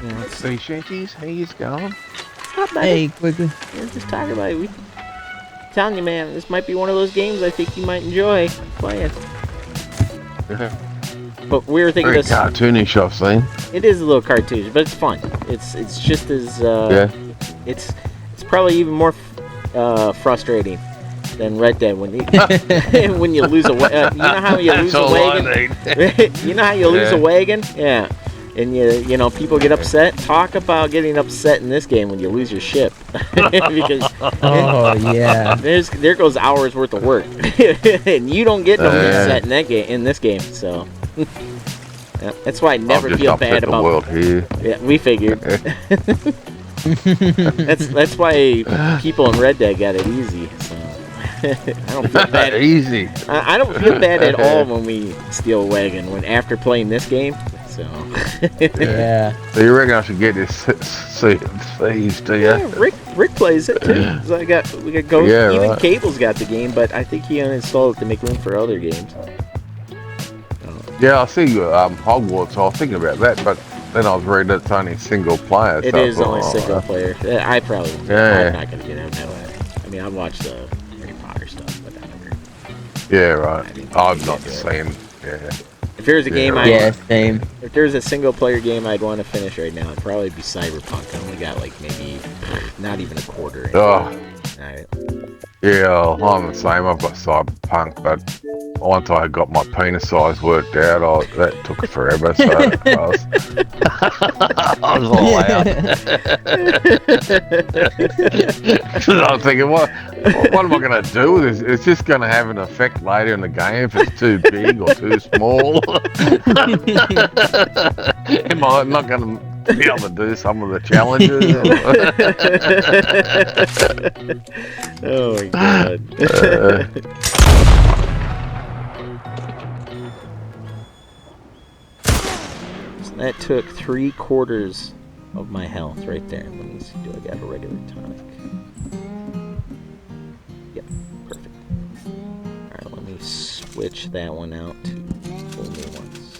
Let's see, Shanties, how you going? Not bad. Hey, quickly. Yeah, just talking about it. Telling you, man, this might be one of those games I think you might enjoy playing. But we were thinking Very this. cartoonish, I've seen. It is a little cartoonish, but it's fun. It's just as Yeah. It's probably even more frustrating than Red Dead when you when you lose a you know how you lose a wagon. You know how you lose a wagon? Yeah. And you know people get upset. Talk about getting upset in this game when you lose your ship because yeah, there goes hours worth of work, and you don't get no reset in that game in this game. So yeah, that's why I never feel bad about the world here. Yeah, we figured. that's why people in Red Dead got it easy. So I don't feel bad. Easy. I don't feel bad at all when we steal a wagon when after playing this game. So yeah. So you reckon I should get this seized, do you? Yeah, Rick plays it too. So we got Ghost. Yeah, Even right. Cable's got the game, but I think he uninstalled it to make room for other games. Yeah, I see Hogwarts. I was thinking about that, but then I was reading it's only single player. It is only single player. I probably. Yeah. I'm not gonna get out that way. I mean, I've watched the Harry Potter stuff, but I never. Yeah, right. I'm not saying. Yeah. If there's a game same. If there's a single player game I'd want to finish right now, it'd probably be Cyberpunk. I only got like maybe not even a quarter. Oh. Alright. Yeah, I'm the same. I've got Cyberpunk, but once I got my penis size worked out, that took forever. So I was all out. I was thinking, what am I going to do with this? It's just going to have an effect later in the game if it's too big or too small. Am I not going to be able to do some of the challenges? Oh my god. So that took 3/4 of my health right there. Let me see, do I got a regular tonic? Yep, perfect. Alright, let me switch that one out to only once.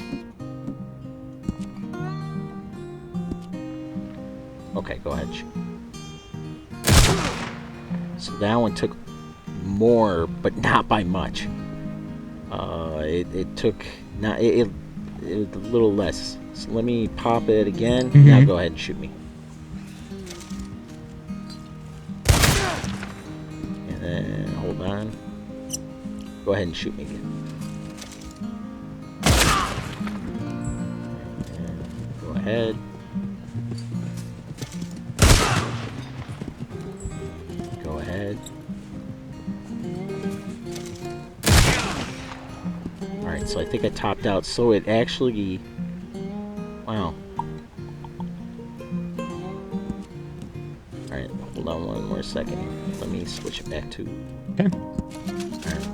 Okay, go ahead. So that one took more, but not by much. It took not it was a little less. So let me pop it again. Now go ahead and shoot me. And then hold on. Go ahead and shoot me again. And go ahead. Go ahead. Alright, so I think I topped out. So it actually... Wow. Alright, hold on one more second here. Let me switch it back to... Okay. Alright.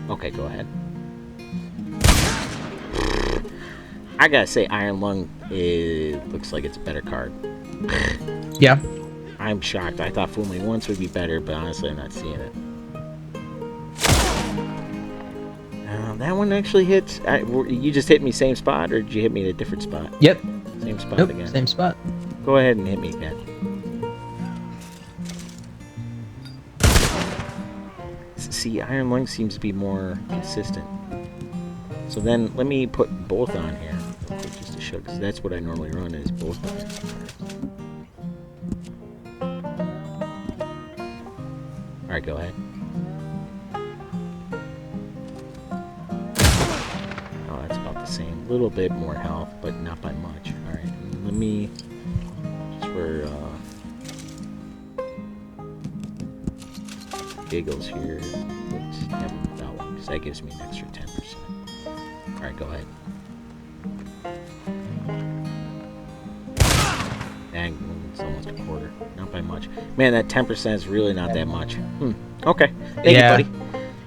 Okay, go ahead. I gotta say, Iron Lung looks like it's a better card. Yeah. I'm shocked. I thought Fool Me Once would be better, but honestly, I'm not seeing it. That one actually hits. You just hit me same spot, or did you hit me at a different spot? Yep. Same spot Nope, again. same spot. Go ahead and hit me again. See, Iron Lung seems to be more consistent. So then, let me put both on here, just to show, because that's what I normally run, is both on. Alright, go ahead. Oh, that's about the same. A little bit more health, but not by much. Alright, let me, just for giggles here, let's have that one, because that gives me an extra 10%. Alright, go ahead. Dang, it's almost a quarter. Not by much. Man, that 10% is really not that much. Okay. Thank you, buddy.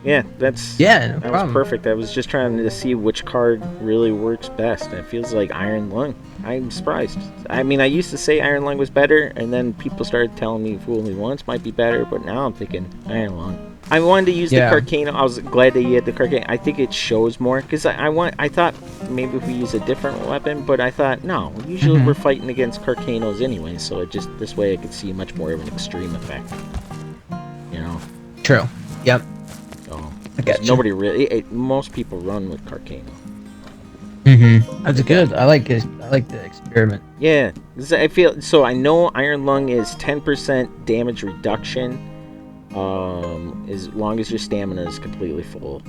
Yeah, that's... Yeah, no that problem. was perfect. I was just trying to see which card really works best. It feels like Iron Lung. I'm surprised. I mean, I used to say Iron Lung was better, and then people started telling me Fool Me Once might be better, but now I'm thinking Iron Lung. I wanted to use Yeah. the Carcano. I was glad that you had the Carcano. I think it shows more because I thought maybe if we use a different weapon, but I thought no. Usually we're fighting against Carcanos anyway, so it just this way I could see much more of an extreme effect. You know. True. Yep. So I got you. nobody really. Most people run with Carcano. That's good. I like it. I like the experiment. Yeah, 'cause I feel so. I know Iron Lung is 10% damage reduction, as long as your stamina is completely full.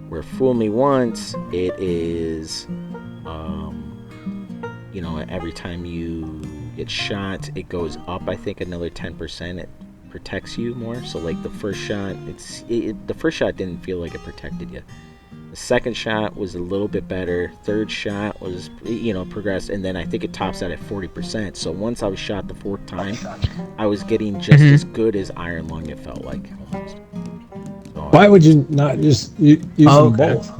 Where Fool Me Once, it is, every time you get shot, it goes up. I think another 10%. It protects you more. So like the first shot, the first shot didn't feel like it protected you. The second shot was a little bit better. Third shot was, progressed, and then I think it tops out at 40%. So once I was shot the fourth time, I was getting just as good as Iron Lung. It felt like almost. So, why would you not just use them both?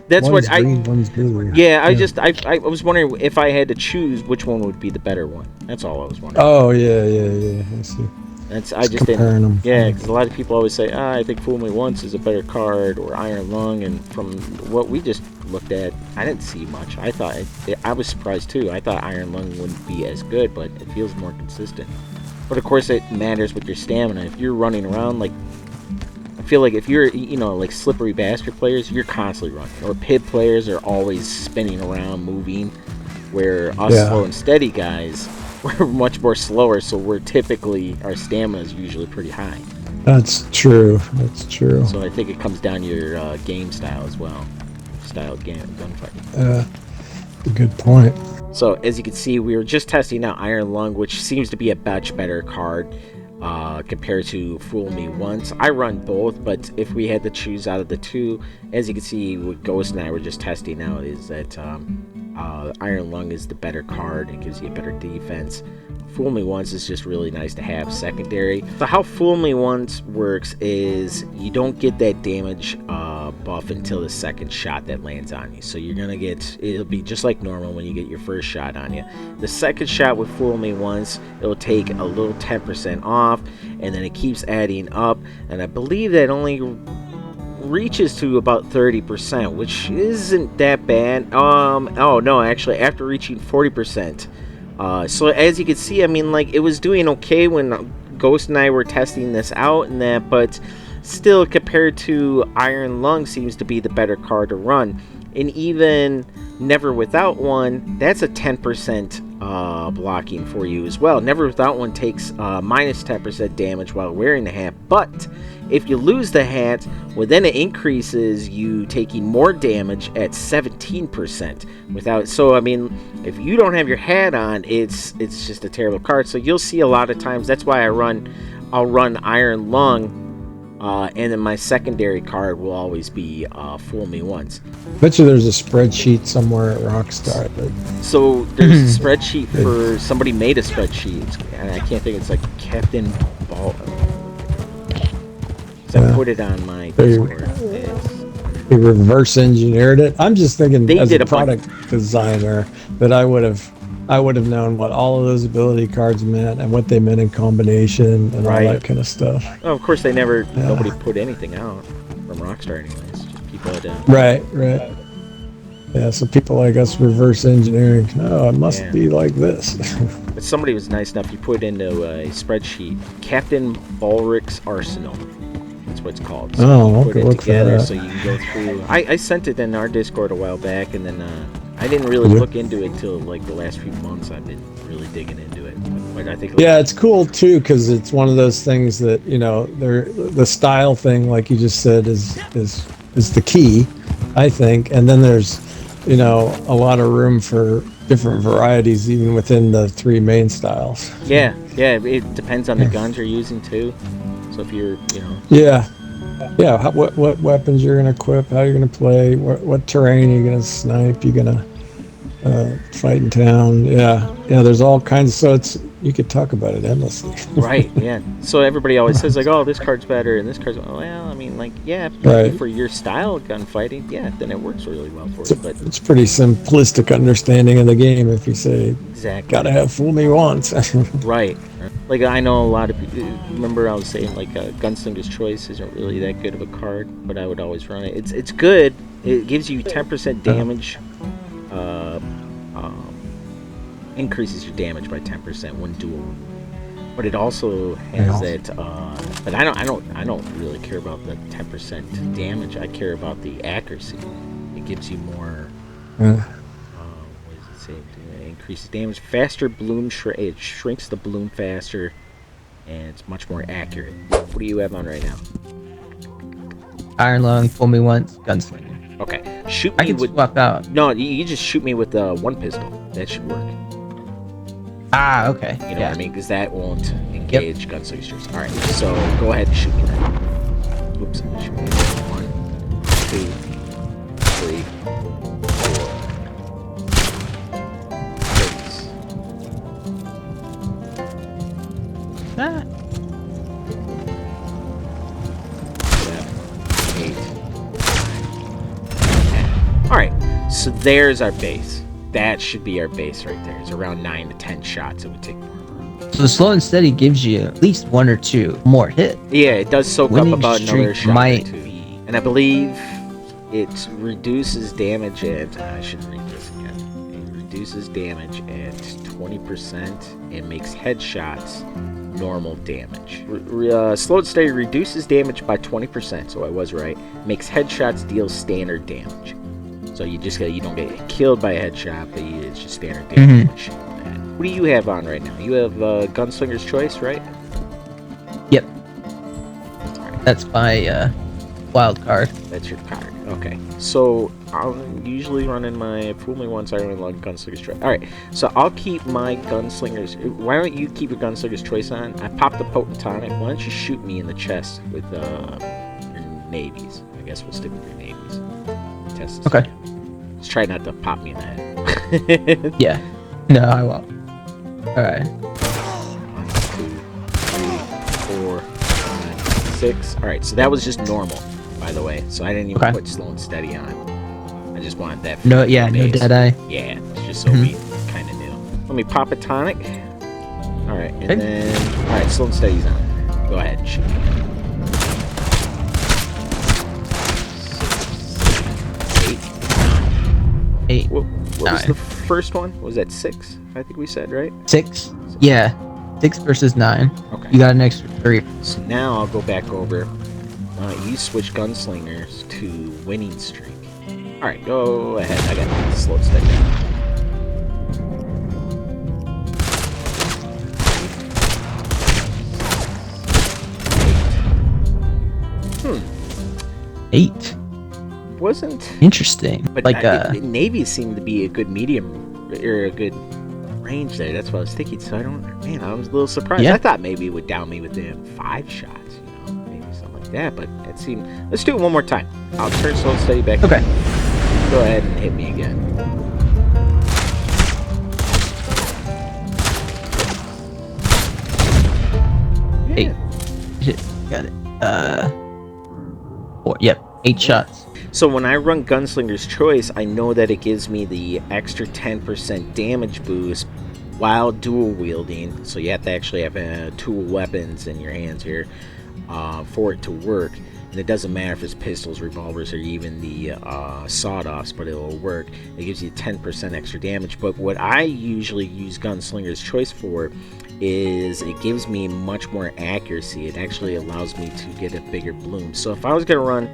That's one's what green, one's blue. Yeah, I was wondering if I had to choose which one would be the better one. That's all I was wondering. Oh yeah. I see. I just comparing didn't. them. Yeah, because a lot of people always say, I think Fool Me Once is a better card, or Iron Lung, and from what we just looked at, I didn't see much. I thought I was surprised too. I thought Iron Lung wouldn't be as good, but it feels more consistent. But of course, it matters with your stamina. If you're running around like, I feel like if you're like slippery bastard players, you're constantly running, or pit players are always spinning around, moving. Where us slow and steady guys, we're much more slower, so we're typically, our stamina is usually pretty high. That's true. So I think it comes down to your game style as well. Style of gunfighting. A good point. So as you can see, we were just testing out Iron Lung, which seems to be a much better card compared to Fool Me Once. I run both, but if we had to choose out of the two, as you can see, what Ghost and I were just testing out is that Iron Lung is the better card. It gives you a better defense. Fool Me Once is just really nice to have secondary. So how Fool Me Once works is you don't get that damage buff until the second shot that lands on you. So you're gonna get, it'll be just like normal when you get your first shot on you. The second shot with Fool Me Once, it'll take a little 10% off, and then it keeps adding up, and I believe that only reaches to about 30%, which isn't that bad. Oh no, actually after reaching 40%, so as you can see, I mean, like, it was doing okay when Ghost and I were testing this out and that, but still compared to Iron Lung seems to be the better card to run. And even Never Without One, that's a 10% blocking for you as well. Never Without One takes minus 10% damage while wearing the hat, but if you lose the hat, well, then it increases you taking more damage at 17% without. So I mean, if you don't have your hat on, it's just a terrible card. So you'll see a lot of times. That's why I'll run Iron Lung. And then my secondary card will always be Fool Me Once. Bet you there's a spreadsheet somewhere at Rockstar. So there's a spreadsheet for, somebody made a spreadsheet, and I can't think, it's like Captain Ball. I put it on my Discord. They reverse engineered it. I'm just thinking They as did a product designer that I would have known what all of those ability cards meant and what they meant in combination and all that kind of stuff. Oh, of course, nobody put anything out from Rockstar anyways. Just people had Right. Yeah, so people like us reverse engineering. Oh, it must be like this. But somebody was nice enough, you put into a spreadsheet, Captain Balric's Arsenal. That's what it's called. So you put it together so you can go through. I sent it in our Discord a while back, and then I didn't really look into it until like the last few months. I've been really digging into it. But I think it's cool too because it's one of those things that the style thing, like you just said, is the key, I think. And then there's a lot of room for different varieties even within the three main styles. Yeah, it depends on the guns you're using too. So if you're, what weapons you're gonna equip, how you're gonna play, what terrain you're gonna snipe, you're gonna fight in town. There's all kinds. So it's you could talk about it endlessly. Right, yeah. So everybody always says, like, oh, this card's better, and this card's... Well, I mean, like, yeah, Right. for your style of gunfighting, yeah, then it works really well for you, but... It's pretty simplistic understanding of the game if you say, Exactly. gotta have fool me once. Right. Like, I know a lot of people... Remember I was saying, like, Gunslinger's Choice isn't really that good of a card, but I would always run it. It's good. It gives you 10% damage. Increases your damage by 10% when dual. But it also has that. But I don't really care about the 10% damage. I care about the accuracy. It gives you more. What does it say? It increases damage, faster bloom. It shrinks the bloom faster, and it's much more accurate. What do you have on right now? Iron lung, fool me once, gunslinger. Okay, shoot me I can with. swap out. No, you just shoot me with one pistol. That should work. Ah, okay. You know what I mean? Because that won't engage Gunslinger's Choice. Alright, so go ahead and shoot me then. Oops, shoot me. 1, 2, 3, 4, 6. Ah. 7, 8, 9, 10. Alright, so there's our base. That should be our base right there. It's around 9 to 10 shots it would take. So the slow and steady gives you at least 1 or 2 more hit. Yeah, it does soak Winning up about another streak shot might or 2. And I believe it reduces damage at... I should read this again. It reduces damage at 20% and makes headshots normal damage. Slow and steady reduces damage by 20%, so I was right. Makes headshots deal standard damage. So you don't get killed by a headshot, but it's just standard damage. What do you have on right now? You have Gunslinger's Choice, right? Yep. That's my wild card. That's your card. Okay. So I'm usually running my Fool Me Once, Iron Lung, Gunslinger's Choice. Alright, so I'll keep my Gunslinger's... Why don't you keep your Gunslinger's Choice on? I popped the Potent Tonic. Why don't you shoot me in the chest with your navies? I guess we'll stick with your navies. Test this. Okay. Just try not to pop me in the head. Yeah. No, I won't. Alright. 1, 2, 3, 4, 5, 6. Alright, so that was just normal, by the way. So I didn't even put slow and steady on. I just wanted that. No, yeah, no base. dead eye. Yeah, just so we kind of knew. Let me pop a tonic. Alright, and then... Alright, slow and steady's on. Go ahead and shoot. 8. What was the first one? Was that 6? I think we said, right? 6? Yeah. 6 versus 9. Okay. You got an extra 3. So now I'll go back over. You switch Gunslingers to winning streak. Alright, go ahead. I got the slow steady. 8. Wasn't interesting. But like Navy seemed to be a good medium or a good range there. That's what I was thinking. So I was a little surprised. Yeah. I thought maybe it would down me within 5 shots, maybe something like that. But it seemed. Let's do it one more time. I'll turn slow and steady back. Okay. Go ahead and hit me again. Yeah. 8. Got it. 4. Yep. 8 shots. So when I run Gunslinger's Choice, I know that it gives me the extra 10% damage boost while dual wielding. So you have to actually have two weapons in your hands here for it to work. And it doesn't matter if it's pistols, revolvers, or even the sawed-offs, but it'll work. It gives you 10% extra damage. But what I usually use Gunslinger's Choice for is it gives me much more accuracy. It actually allows me to get a bigger bloom. So if I was going to run...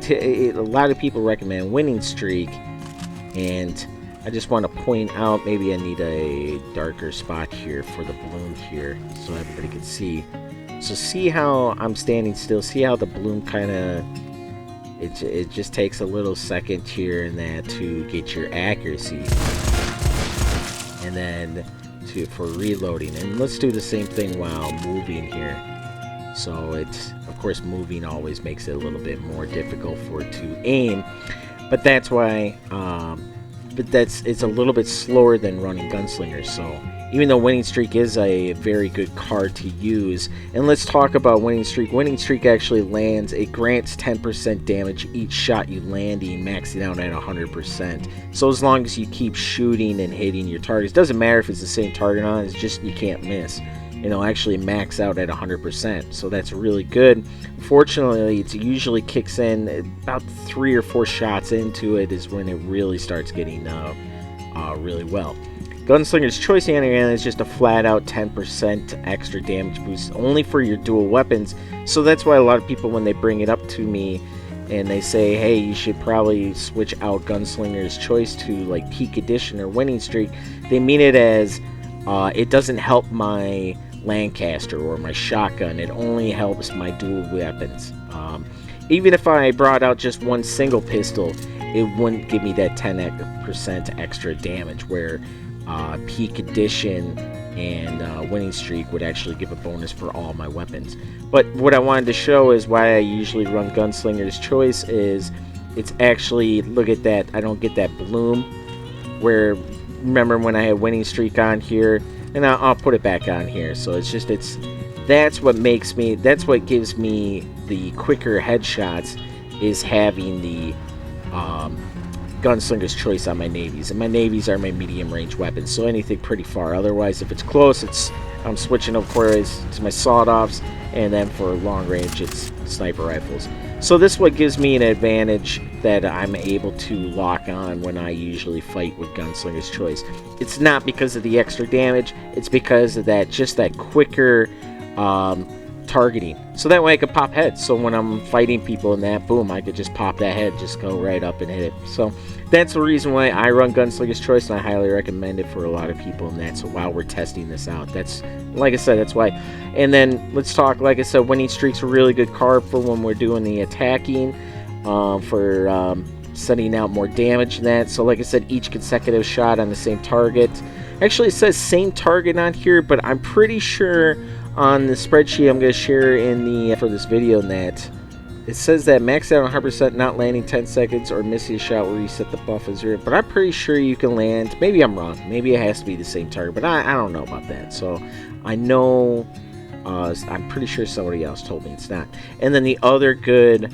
a lot of people recommend winning streak, and I just want to point out, maybe I need a darker spot here for the bloom here so everybody can see. So see how I'm standing still, see how the bloom kind of it just takes a little second here and that to get your accuracy, and then for reloading. And let's do the same thing while moving here. So it's, of course, moving always makes it a little bit more difficult for it to aim, but that's why but it's a little bit slower than running Gunslinger. So even though Winning Streak is a very good card to use, and let's talk about Winning Streak. Winning Streak actually lands, it grants 10% damage each shot you landing, maxing out at 100%. So as long as you keep shooting and hitting your targets, doesn't matter if it's the same target on, it's just you can't miss. It'll actually max out at 100%, so that's really good. Fortunately, it usually kicks in about 3 or 4 shots into it is when it really starts getting really well. Gunslinger's Choice, on the other hand, is just a flat-out 10% extra damage boost, only for your dual weapons. So that's why a lot of people, when they bring it up to me and they say, hey, you should probably switch out Gunslinger's Choice to like Peak Edition or Winning Streak, they mean it as it doesn't help my Lancaster or my shotgun. It only helps my dual weapons. Even if I brought out just one single pistol, it wouldn't give me that 10% extra damage, where Peak Edition and Winning Streak would actually give a bonus for all my weapons. But what I wanted to show is why I usually run Gunslinger's Choice is it's actually, look at that, I don't get that bloom, where, remember when I had Winning Streak on here, and I'll put it back on here. So it's just, that's what gives me the quicker headshots, is having the Gunslinger's Choice on my navies, and my navies are my medium range weapons, so anything pretty far. Otherwise, if it's close, I'm switching of course to my sawed-offs, and then for long range it's sniper rifles. So this is what gives me an advantage that I'm able to lock on when I usually fight with Gunslinger's Choice. It's not because of the extra damage, it's because of that quicker targeting. So that way I could pop heads. So when I'm fighting people in that, boom, I could just pop that head, just go right up and hit it. So that's the reason why I run Gunslinger's Choice, and I highly recommend it for a lot of people in that. So while we're testing this out, that's, like I said, that's why. And then let's talk, like I said, Winning Streak's a really good card for when we're doing the attacking, for sending out more damage than that. So like I said, each consecutive shot on the same target. Actually, it says same target on here, but I'm pretty sure on the spreadsheet I'm going to share in the for this video that it says that max out 100%, not landing 10 seconds or missing a shot will reset the buff as 0. But I'm pretty sure you can land. Maybe I'm wrong. Maybe it has to be the same target, but I don't know about that. So I know I'm pretty sure somebody else told me it's not. And then the other good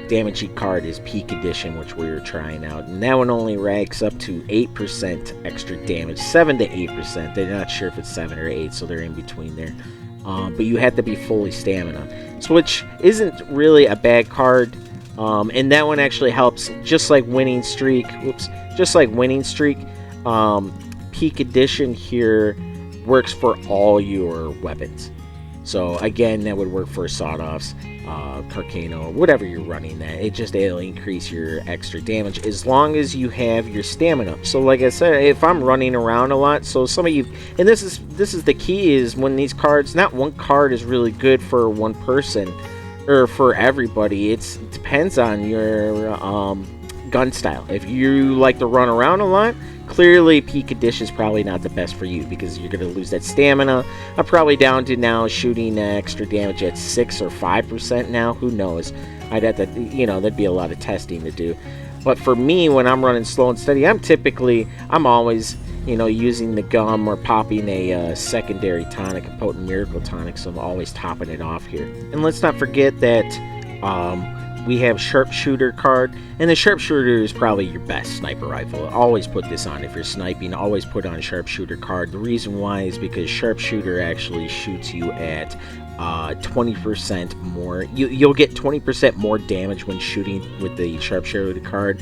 damaging card is Peak Edition, which we were trying out, and that one only ranks up to 8% extra damage, 7 to 8%. They're not sure if it's 7 or 8, so they're in between there. But you have to be fully stamina, so which isn't really a bad card. And that one actually helps, just like Winning Streak. Just like Winning Streak. Peak Edition here works for all your weapons. So again, that would work for sawed-offs, Carcano, whatever you're running that. It'll increase your extra damage as long as you have your stamina. So like I said, if I'm running around a lot, so some of you, and this is the key, is when these cards, not one card is really good for one person or for everybody. It depends on your gun style. If you like to run around a lot, clearly Peak Edition is probably not the best for you, because you're going to lose that stamina. I'm probably down to now shooting extra damage at 6 or 5% now. Who knows? I'd have to, there'd be a lot of testing to do. But for me, when I'm running slow and steady, I'm always, using the gum or popping a secondary tonic, a potent miracle tonic, so I'm always topping it off here. And let's not forget that we have Sharpshooter card, and the Sharpshooter is probably your best sniper rifle. Always put this on if you're sniping. Always put on Sharpshooter card. The reason why is because Sharpshooter actually shoots you at 20% more. You'll get 20% more damage when shooting with the Sharpshooter card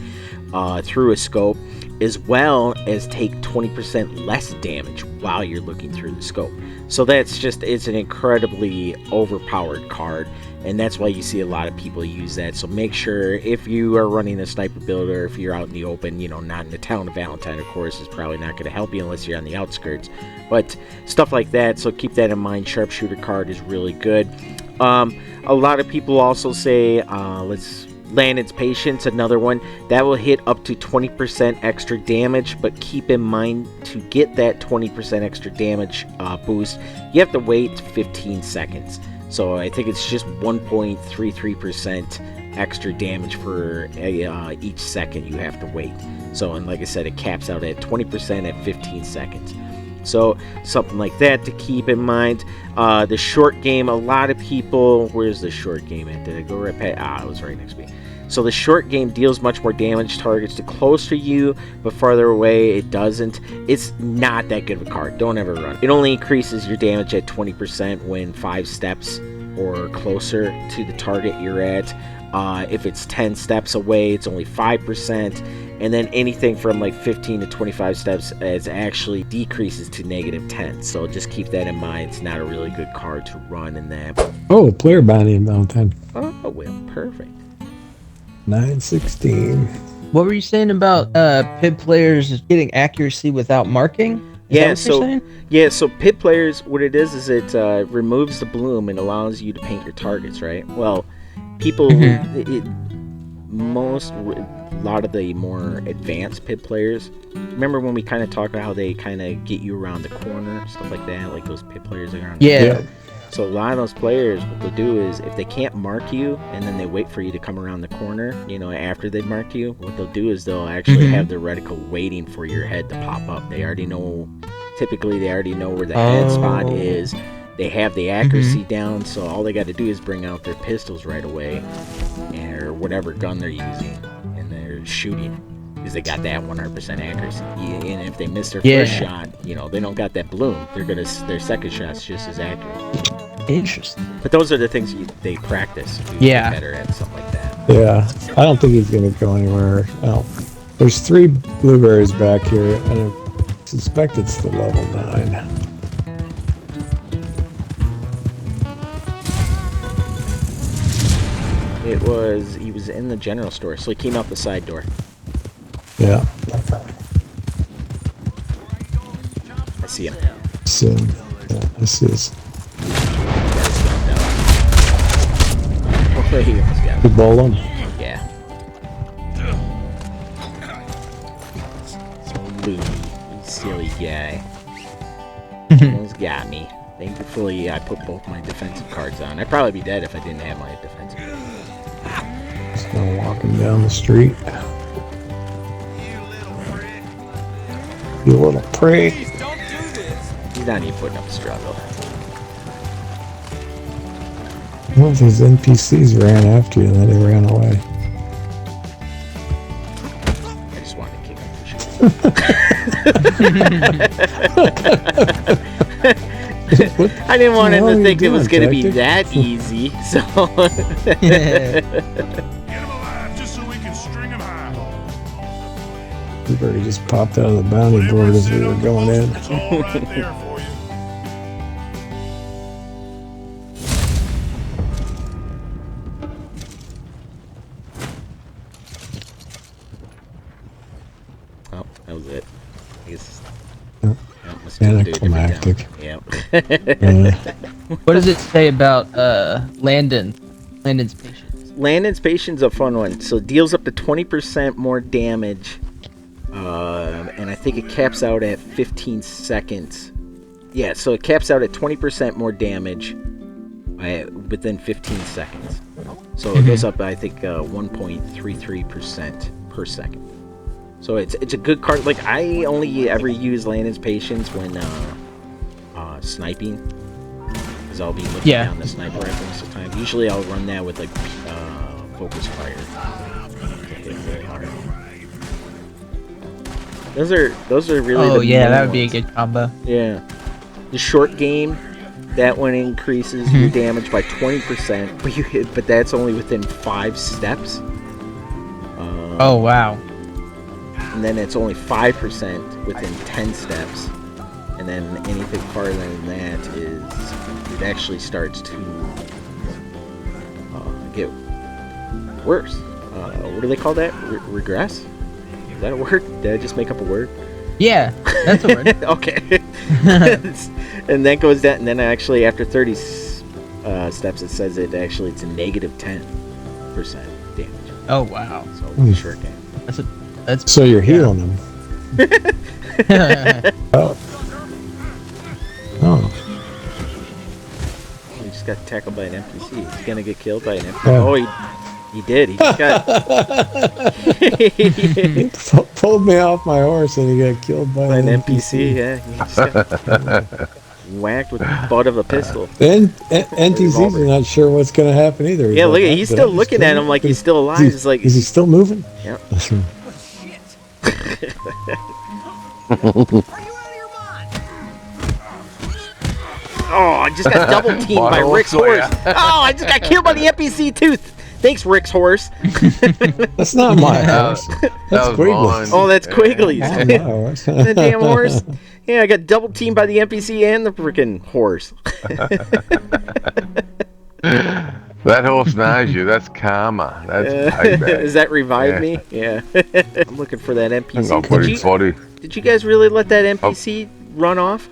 through a scope, as well as take 20% less damage while you're looking through the scope. So it's an incredibly overpowered card, and that's why you see a lot of people use that. So make sure, if you are running a sniper build, or if you're out in the open, not in the town of Valentine, of course, is probably not going to help you unless you're on the outskirts, but stuff like that. So keep that in mind. Sharpshooter card is really good. A lot of people also say, Landed's Patience, another one that will hit up to 20% extra damage, but keep in mind, to get that 20% extra damage boost, you have to wait 15 seconds. So I think it's just 1.33% extra damage for each second you have to wait. So, and like I said, it caps out at 20% at 15 seconds. So something like that to keep in mind. The short game, a lot of people, where's the short game at? Did I go right past? It was right next to me. So the short game deals much more damage, targets the closer you, but farther away it doesn't. It's not that good of a card. Don't ever run. It only increases your damage at 20% when 5 steps or closer to the target you're at. If it's 10 steps away, it's only 5%. And then anything from like 15 to 25 steps, it actually decreases to -10. So just keep that in mind. It's not a really good card to run in that. Oh, player bounty in Valentine. Oh, well, perfect. 916. What were you saying about PID players getting accuracy without marking? So PID players, what it is it removes the bloom and allows you to paint your targets, right? Well, people, a lot of the more advanced PID players, remember when we kind of talked about how they kind of get you around the corner, stuff like that, like those PID players that are on the corner? So a lot of those players, what they'll do is if they can't mark you and then they wait for you to come around the corner, after they've marked you, what they'll do is they'll actually have the reticle waiting for your head to pop up. Typically they already know where the head spot is. They have the accuracy down, so all they got to do is bring out their pistols right away, or whatever gun they're using, and they're shooting. Because they got that 100% accuracy. And if they miss their first shot, they don't got that bloom. Their second shot's just as accurate. Interesting. But those are the things they practice. Get better at something like that. Yeah, I don't think he's gonna go anywhere. Oh, there's 3 blueberries back here, and I suspect it's the level 9. He was in the general store, so he came out the side door. Yeah. I see him. Yeah, this is. He almost got Good ball on. Yeah. So Louie, you silly guy. Almost got me. Thankfully, I put both my defensive cards on. I'd probably be dead if I didn't have my defensive cards. Just gonna walk him down the street. You little prick. He's not even putting up a struggle. One of those NPCs ran after you and then he ran away. I just wanted to kick him for sure. I didn't want him to think it was going to be that easy, so... Get him alive just so we can string him high. Blueberry just popped out of the bounty board as we were going in. It's all right there for you. Oh, that was it. I guess... Anticlimactic. Yep. What does it say about Landon's patience? Landon's patience is a fun one. So it deals up to 20% more damage. And I think it caps out at 15 seconds. Yeah, so it caps out at 20% more damage within 15 seconds. So it goes up, I think, 1.33% per second. So it's a good card. Like, I only ever use Landon's Patience when sniping, because I'll be looking down the sniper rifle most of the time. Usually I'll run that with like focus fire. Those are really. Oh yeah, that would be a good combo. Yeah, the short game, that one increases your damage by 20%, but that's only within 5 steps. Oh wow. And then it's only 5% within 10 steps. And then anything farther than that is, it actually starts to get worse. What do they call that? Regress? Is that a word? Did I just make up a word? Yeah, that's a word. Okay. And that goes down, and then actually after 30 steps, it says it's a negative 10% damage. Oh wow. So short game. That's so you're healing him. Oh. He just got tackled by an NPC. He's gonna get killed by an NPC. Oh. Oh, he He did. He just got. He pulled me off my horse and he got killed by an NPC. Yeah, he just got whacked with the butt of a pistol. Then NPC's not sure what's going to happen either. Yeah, look at he's still looking at him like he's still alive. He's like, is he still moving? Yep. Oh, I just got double teamed by Rick's horse. Oh, I just got killed by the NPC too. Thanks, Rick's horse. That's not my horse. That's Quigley's. Oh, that's Quigley's. That's my horse. The damn horse. Yeah, I got double teamed by the NPC and the freaking horse. That horse knows you. That's karma. That's payback. Does that revive me? Yeah. I'm looking for that NPC. I'll put his body. Did you guys really let that NPC run off?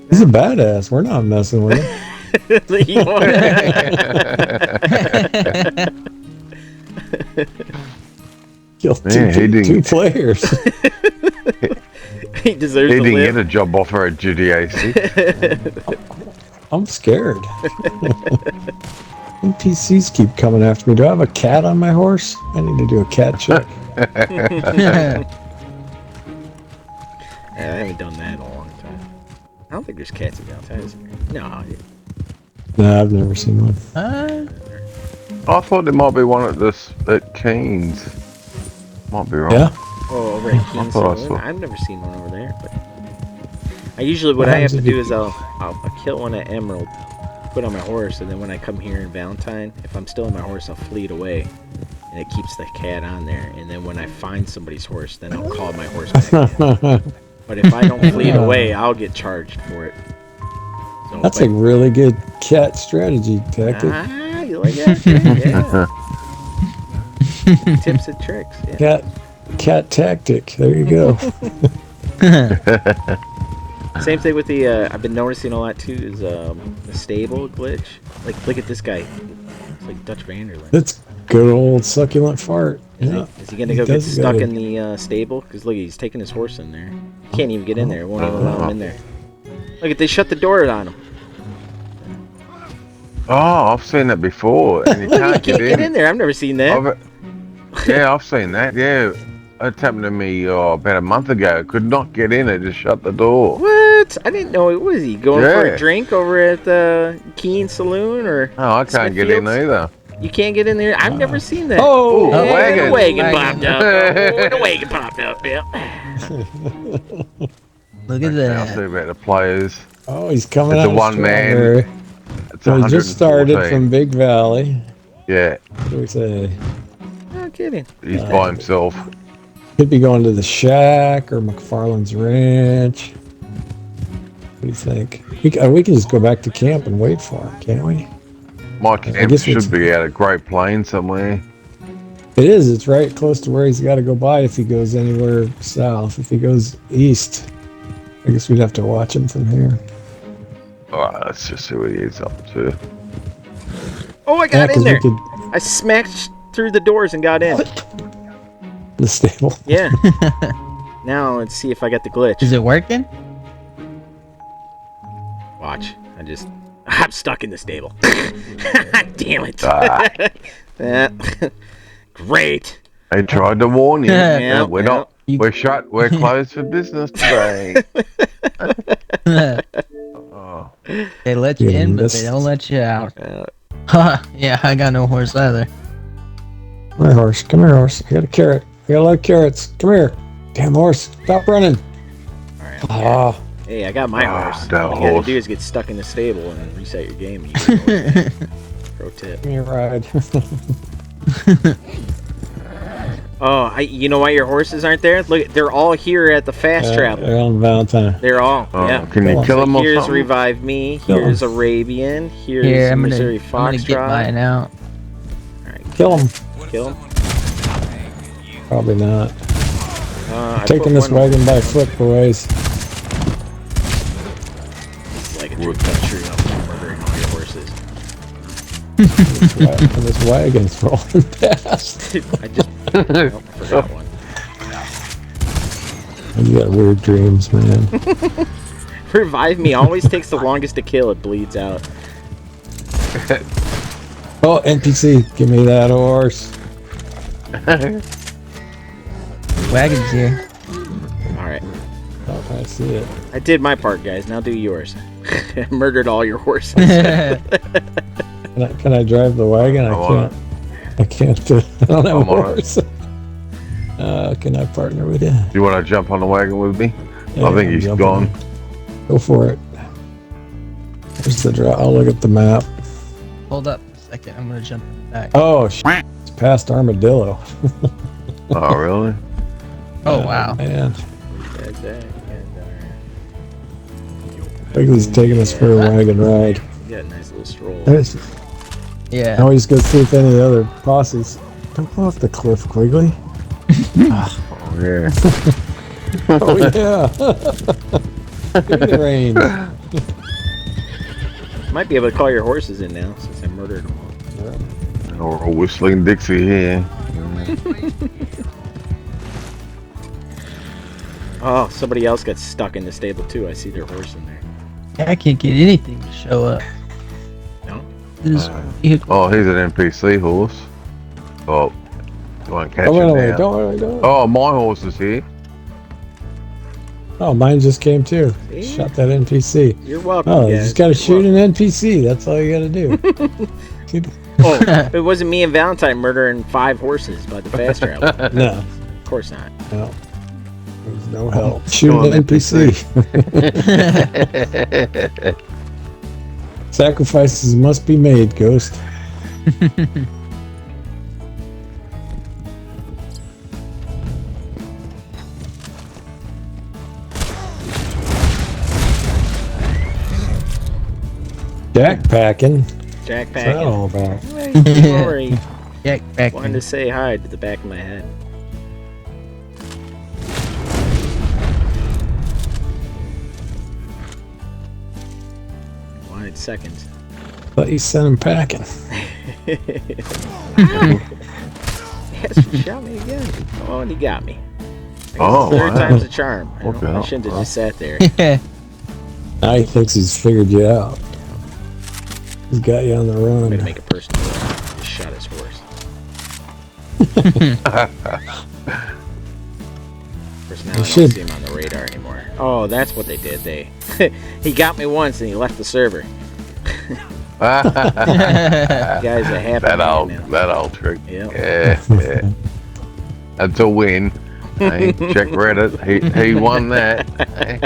He's a badass. We're not messing with him. Killed two players. He deserves He to didn't live. get a job offer at GDAC. I'm scared. NPCs keep coming after me. Do I have a cat on my horse? I need to do a cat check. I haven't done that in a long time. I don't think there's cats in downtown, is there? No. No, I've never seen one. I thought there might be one at Keen's. Might be wrong. Yeah? Oh, over at Keen's Saloon? I've never seen one over there, but I usually what I have to do is I'll kill one at Emerald, put on my horse, and then when I come here in Valentine, if I'm still on my horse, I'll flee it away, and it keeps the cat on there. And then when I find somebody's horse, then I'll call my horse back in. But if I don't flee it away, I'll get charged for it. So that's a really good cat strategy tactic. Ah, you like that? Yeah. Tips and tricks. Yeah. Cat tactic. There you go. Same thing with the. I've been noticing a lot too is the stable glitch. Like, look at this guy. It's like Dutch Vanderland. That's good old succulent fart. Yeah. Is he gonna go get stuck in the stable? Because look, he's taking his horse in there. He can't even get in there. It won't even allow him in there. Look, they shut the door on him. Oh, I've seen that before. And you Look, can't he can't get in there. I've never seen that. Yeah, I've seen that. Yeah, it happened to me about a month ago. Could not get in. It just shut the door. What? I didn't know. What was he going for a drink over at the Keen Saloon or? Oh, I can't get in either. You can't get in there. I've never seen that. Oh, the wagon. wagon popped up. Oh, the wagon popped up. Yep. Look at I'll that. see about the players. Oh, he's coming It's out a one man. It's so he just started 114. from Big Valley. Yeah, What do we say? No kidding. he's by himself. Could be going to the shack or McFarland's ranch. What do you think? We can just go back to camp and wait for him, can't we? My camp should be out at Great Plains somewhere. It is. It's right close to where he's got to go by if he goes anywhere south. If he goes east, I guess we'd have to watch him from here. Alright, let's just see what he is up to. Oh, I got in 'cause we there. could- I smacked through the doors and got in. The stable. Yeah. Now let's see if I got the glitch. Is it working? Watch. I'm stuck in the stable. Damn it. Great. They tried to warn you. Yeah, We're not. We're shut. We're closed for business today. Oh. They let you in, but missed. they don't let you out. Yeah, I got no horse either. Come here, horse. Come here, horse. I got a carrot. I got a lot of carrots. Come here. Damn horse. Stop running. All right. Hey, I got my horse. that All you gotta horse. do is get stuck in the stable and reset your game. And you get a horse. Pro tip. Give me a ride. Oh, you know why your horses aren't there? Look, they're all here at the fast travel. They're on Valentine. They're all. Oh, Yeah. can you kill him or Here's something? Revive Me. Kill 'em. Here's Arabian. Here's Here, I'm Missouri gonna get mine Foxtrot. out. Kill him. Kill him. Probably not. I Taking put this one- wagon by foot, boys. like a true country of murdering all your horses. And this wagon's rolling past. I just I forgot one. You got weird dreams, man. Revive Me always takes the longest to kill. It bleeds out. Oh, NPC, give me that horse. Wagon's here. All right. Oh, I see it. I did my part, guys. Now do yours. Murdered all your horses. Can I drive the wagon? I can't. I can't. I don't have a horse. Can I partner with you? You want to jump on the wagon with me? Yeah, I think he's gone. Go for it. There's the draw. I'll look at the map. Hold up a second. I'm gonna jump in the back. Oh, it's past Armadillo. Oh, really? Oh wow. Man. Quigley's taking us for a wagon ride. You got a nice little stroll. Yeah. Now we just go see if any of the other posses. Don't go off the cliff, Quigley. Oh, yeah. Oh, yeah. Give me the reins. Might be able to call your horses in now since I murdered them all. Or a whistling Dixie here. Oh, somebody else got stuck in the stable too. I see their horse in there. I can't get anything to show up. No? Oh, he's an NPC horse. Oh, go and catch him now. Don't worry. Oh, my horse is here. Oh, mine just came too. See? Shot that NPC. You're welcome. Oh, you guys. just gotta You're shoot welcome. an NPC. That's all you gotta do. Oh, it wasn't me and Valentine murdering 5 horses by the fast travel. No, Of course not. no. There's no help. Shoot an NPC. Sacrifices must be made, Ghost. Jackpacking. What's that Jackpacking. all about? Don't worry. Jack back. Wanted to say hi to the back of my head. Wanted seconds. Thought you sent him packing. Yes, he shot me again. Oh, and he got me. I guess Oh, third wow. time's a charm. I Okay. shouldn't have just sat there. Now he thinks he's figured you out. He's got you on the I'm gonna run. make a personal joke. Just shot his horse. Course, now I don't should. see him on the radar anymore. Oh, that's what they did. He got me once and he left the server. that Guy's a happy man now. old trick. Yep. Yeah. That's a win. Hey, check Reddit. He won that. Hey.